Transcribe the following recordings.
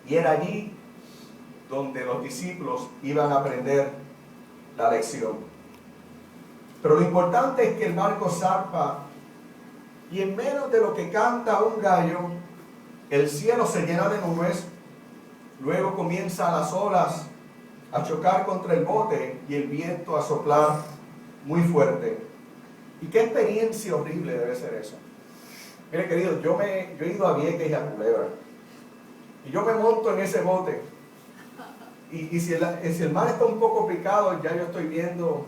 Y era allí donde los discípulos iban a aprender la lección. Pero lo importante es que el barco zarpa y en menos de lo que canta un gallo, el cielo se llena de nubes, luego comienzan las olas a chocar contra el bote y el viento a soplar muy fuerte. ¿Y qué experiencia horrible debe ser eso? Mire, querido, yo he ido a Vieques y a Culebra, y yo me monto en ese bote, y si el mar está un poco picado, ya yo estoy viendo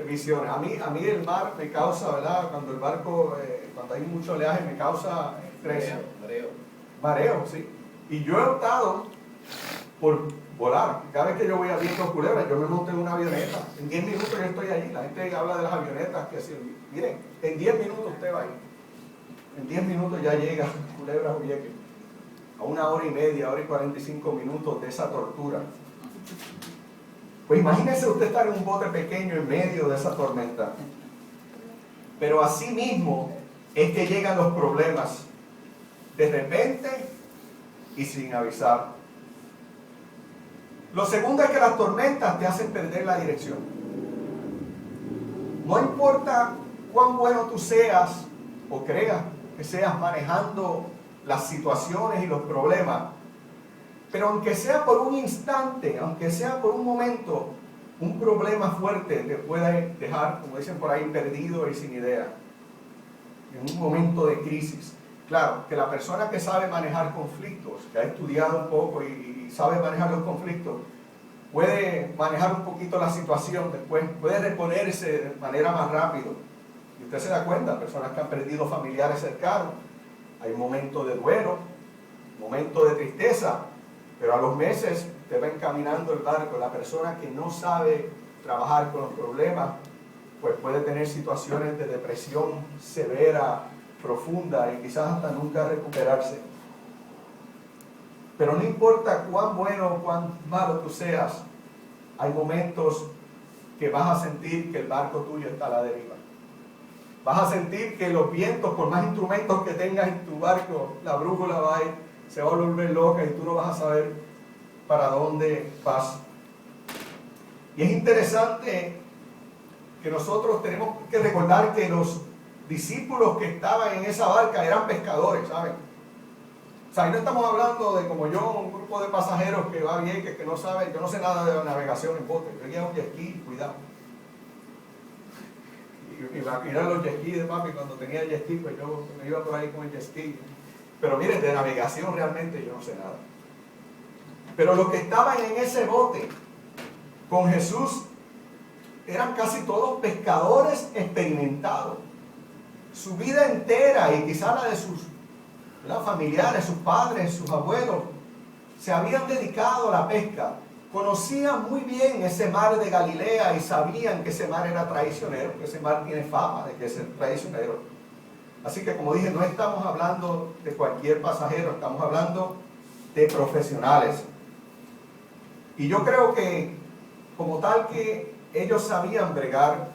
visiones. A mí el mar me causa, ¿verdad? Cuando el barco, cuando hay mucho oleaje, me causa estrés. Mareo, sí. Y yo he optado por volar. Cada vez que yo voy a Vieques o Culebra, yo me monto en una avioneta. En 10 minutos yo estoy allí. La gente habla de las avionetas, que así, miren, en 10 minutos usted va ahí. En 10 minutos ya llega a Culebra o Vieques. A 1 hora y media, 1 hora y 45 minutos de esa tortura. Pues imagínese usted estar en un bote pequeño en medio de esa tormenta. Pero así mismo es que llegan los problemas, de repente y sin avisar. Lo segundo es que las tormentas te hacen perder la dirección. No importa cuán bueno tú seas o creas que seas manejando las situaciones y los problemas, pero aunque sea por un instante, aunque sea por un momento, un problema fuerte te puede dejar, como dicen por ahí, perdido y sin idea. En un momento de crisis. Claro, que la persona que sabe manejar conflictos, que ha estudiado un poco y sabe manejar los conflictos, puede manejar un poquito la situación después, puede reponerse de manera más rápido. Y usted se da cuenta, personas que han perdido familiares cercanos, hay momentos de duelo, momentos de tristeza, pero a los meses te va encaminando el barco. La persona que no sabe trabajar con los problemas, pues puede tener situaciones de depresión severa, profunda y quizás hasta nunca recuperarse. Pero no importa cuán bueno o cuán malo tú seas, hay momentos que vas a sentir que el barco tuyo está a la deriva. Vas a sentir que los vientos, por más instrumentos que tengas en tu barco, la brújula se va a volver loca y tú no vas a saber para dónde vas. Y es interesante que nosotros tenemos que recordar que los discípulos que estaban en esa barca eran pescadores, ¿saben? O sea, ahí no estamos hablando de como yo, un grupo de pasajeros que va bien, que no sabe, yo no sé nada de navegación en bote, yo guía un jet ski, cuidado. Y me imaginan los jet ski de papi, cuando tenía jet ski, pues yo me iba por ahí con el jet ski. Pero miren, de navegación realmente yo no sé nada. Pero los que estaban en ese bote con Jesús eran casi todos pescadores experimentados. Su vida entera y quizá la de sus familiares, sus padres, sus abuelos, se habían dedicado a la pesca. Conocían muy bien ese mar de Galilea y sabían que ese mar era traicionero, que ese mar tiene fama de que es traicionero. Así que, como dije, no estamos hablando de cualquier pasajero, estamos hablando de profesionales. Y yo creo que, como tal, que ellos sabían bregar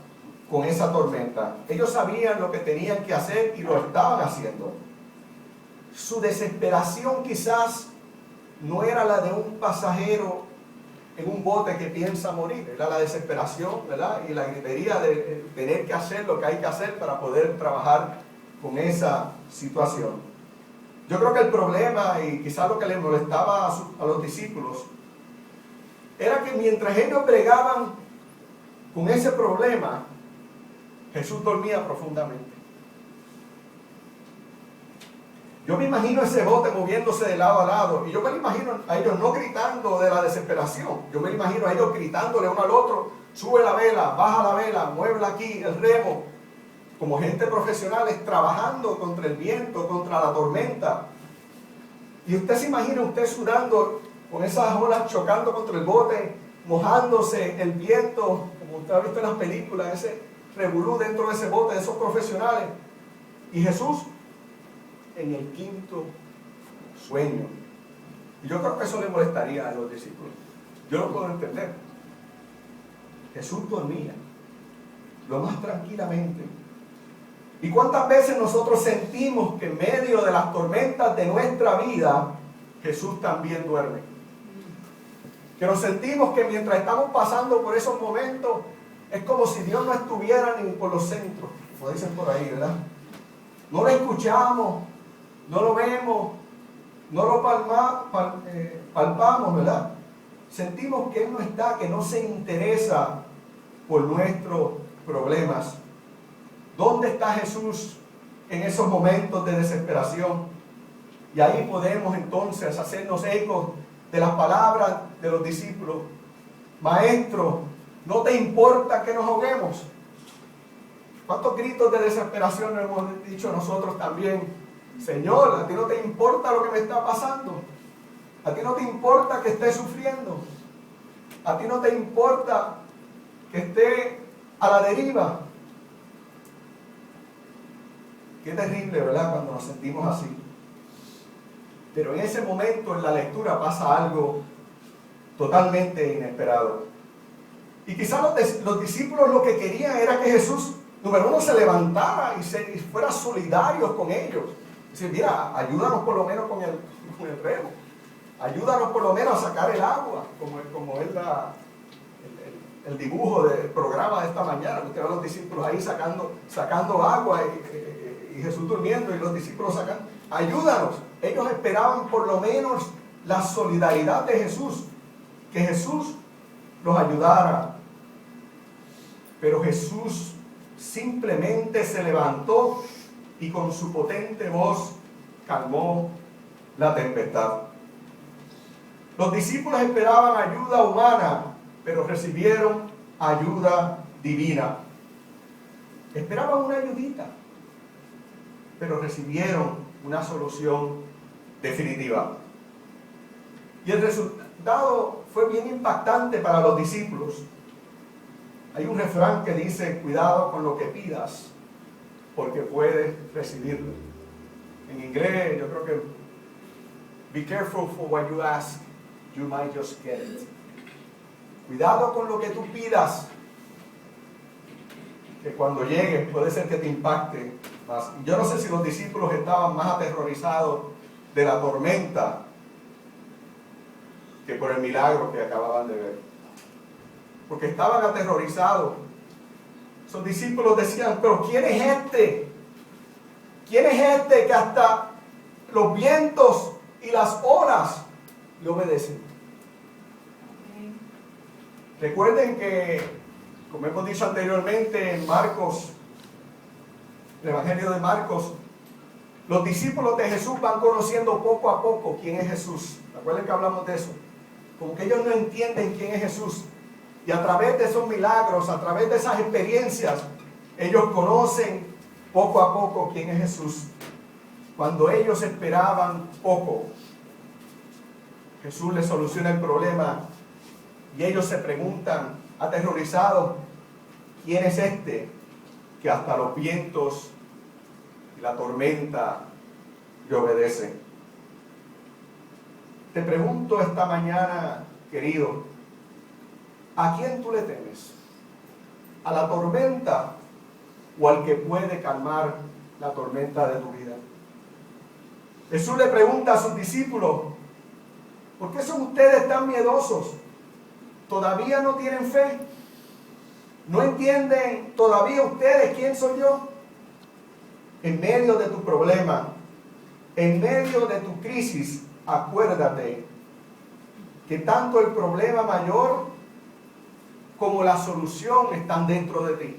con esa tormenta. Ellos sabían lo que tenían que hacer y lo estaban haciendo. Su desesperación quizás no era la de un pasajero en un bote que piensa morir, era la desesperación, ¿verdad? Y la gritería de tener que hacer lo que hay que hacer para poder trabajar con esa situación. Yo creo que el problema, y quizás lo que les molestaba a los discípulos, era que mientras ellos bregaban con ese problema, Jesús dormía profundamente. Yo me imagino ese bote moviéndose de lado a lado, y yo me lo imagino a ellos no gritando de la desesperación, yo me lo imagino a ellos gritándole uno al otro: sube la vela, baja la vela, muévela aquí, el remo, como gente profesionales trabajando contra el viento, contra la tormenta. Y usted se imagina usted sudando con esas olas chocando contra el bote, mojándose, el viento, como usted ha visto en las películas, ese revolú dentro de ese bote de esos profesionales, y Jesús en el quinto sueño. Y yo creo que eso le molestaría a los discípulos. Yo lo puedo entender. Jesús dormía lo más tranquilamente. ¿Y cuántas veces nosotros sentimos que en medio de las tormentas de nuestra vida Jesús también duerme. Que nos sentimos que mientras estamos pasando por esos momentos, es como si Dios no estuviera ni por los centros, como dicen por ahí, ¿verdad? No lo escuchamos, no lo vemos, no lo palpamos, ¿verdad? Sentimos que Él no está, que no se interesa por nuestros problemas. ¿Dónde está Jesús en esos momentos de desesperación? Y ahí podemos entonces hacernos ecos de las palabras de los discípulos. Maestro, ¿no te importa que nos ahoguemos? ¿Cuántos gritos de desesperación nos hemos dicho nosotros también? Señor, ¿a ti no te importa lo que me está pasando? ¿A ti no te importa que esté sufriendo? ¿A ti no te importa que esté a la deriva? Qué terrible, ¿verdad? Cuando nos sentimos así. Pero en ese momento en la lectura pasa algo totalmente inesperado. Y quizás los discípulos lo que querían era que Jesús, número uno, se levantara y fuera solidario con ellos. Decir, mira, ayúdanos por lo menos con el remo. Ayúdanos por lo menos a sacar el agua, como es el dibujo del programa de esta mañana. Usted ve a los discípulos ahí sacando agua y Jesús durmiendo y los discípulos sacando. Ayúdanos. Ellos esperaban por lo menos la solidaridad de Jesús, que Jesús los ayudara. Pero Jesús simplemente se levantó y con su potente voz calmó la tempestad. Los discípulos esperaban ayuda humana, pero recibieron ayuda divina. Esperaban una ayudita, pero recibieron una solución definitiva. Y el resultado fue bien impactante para los discípulos. Hay un refrán que dice, cuidado con lo que pidas, porque puedes recibirlo. En inglés, yo creo que be careful for what you ask, you might just get it. Cuidado con lo que tú pidas, que cuando llegue puede ser que te impacte más. Yo no sé si los discípulos estaban más aterrorizados de la tormenta que por el milagro que acababan de ver. Porque estaban aterrorizados. Esos discípulos decían, pero ¿quién es este? ¿Quién es este que hasta los vientos y las olas le obedecen? Recuerden que, como hemos dicho anteriormente en Marcos, el Evangelio de Marcos, los discípulos de Jesús van conociendo poco a poco quién es Jesús. ¿Recuerden que hablamos de eso? Como que ellos no entienden quién es Jesús. Y a través de esos milagros, a través de esas experiencias, ellos conocen poco a poco quién es Jesús. Cuando ellos esperaban poco, Jesús les soluciona el problema y ellos se preguntan, aterrorizados, ¿quién es este que hasta los vientos y la tormenta le obedecen? Te pregunto esta mañana, querido, ¿a quién tú le temes? ¿A la tormenta o al que puede calmar la tormenta de tu vida? Jesús le pregunta a sus discípulos, ¿por qué son ustedes tan miedosos? ¿Todavía no tienen fe? ¿No entienden todavía ustedes quién soy yo? En medio de tu problema, en medio de tu crisis, acuérdate que tanto el problema mayor como la solución están dentro de ti.